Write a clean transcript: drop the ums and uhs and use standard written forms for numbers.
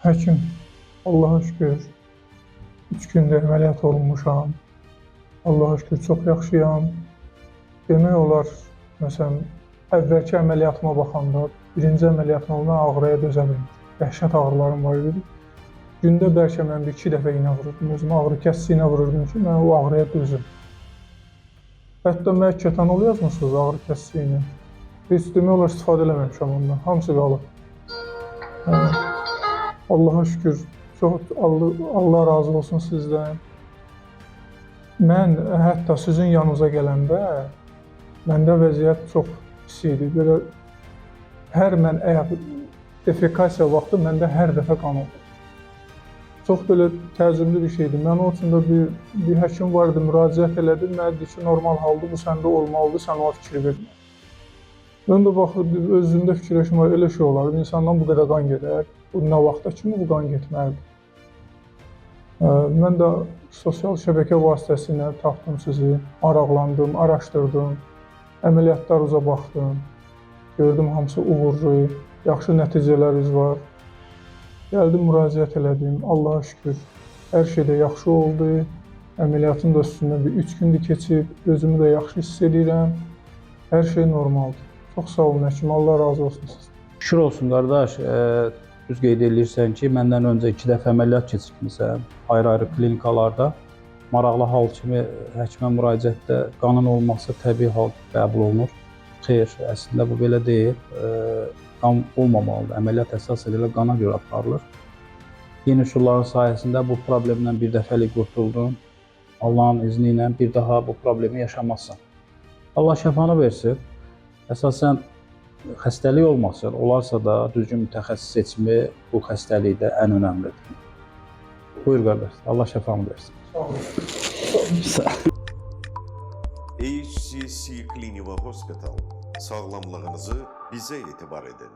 Həkim, Allaha şükür, 3 gündür əməliyyat olunmuşam. Allaha şükür, çox yaxşıyam. Demək olar, məsələn, əvvəlki əməliyyatıma baxanda, birinci əməliyyatım olanda ağrıya dözə bilmirdim. Dəhşət ağrılarım var idi. Gündə bəlkə mən 2 dəfə iynə vururdum, özümə ağrı kəsici iynə vururdum ki, mən o ağrıya dözüm. Hətta mənə ketanol yazmışsınız, ağrı kəsici iynə. Heç demək olar, istifadə eləməmişəm ondan, hamısı qalıb. Allaha şükür, çox Allah razı olsun sizdən. Mən hətta sizin yanınıza gələndə məndə vəziyyət çox pis idi. Belə hər mən defekasiya vaxtı məndə hər dəfə qan oldu. Çox belə təəccüblü bir şeydir. Mən o üçün də bir həkim var idi, müraciət elədim. Mənə dedi ki, normal haldır, bu səndə olmalıdır, sən ona fikir vermə. Mən də baxıb özümdə fikirləşim, elə şey olar, insandan bu qədər qan gedər. Bu nə vaxta kimi bu qan getməlidir? Mən də sosial şəbəkə vasitəsilə tapdım sizi, maraqlandım, araşdırdım, əməliyyatlarınıza baxdım, gördüm hamısı uğurlu, yaxşı nəticələriniz var. Gəldim, müraciət elədim, Allaha şükür, hər şey də yaxşı oldu. Əməliyyatın da üstündən bir 3 gündür keçib, özümü də yaxşı hiss edirəm, hər şey normaldır. Çox sağ olun həkim, Allah razı olsun sizdən. Şükür olsun qardaş, düz qeyd edirsən ki, məndən öncə 2 dəfə əməliyyat keçirmişsən, ayrı-ayrı klinikalarda. Maraqlı hal kimi həkimə müraciətdə qanın olması təbii hal qəbul olunur. Xeyr, əslində bu belə deyil. Qan olmamalıdır, əməliyyat əsas edilə qana görə aparılır. Yeni üsulların sayəsində bu problemdən bir dəfəlik qurtuldun. Allahın izni ilə bir daha bu problemi yaşamazsan. Allah şəfanı versin. Əsasən, xəstəlik olmasın, olarsa da düzgün mütəxəssis seçimi bu xəstəlikdə ən önəmlidir. Buyur qardaş, Allah şəfanı versin. Sağ olun. HCC Clinical Hospital. Sağlamlığınızı bizə etibar edin.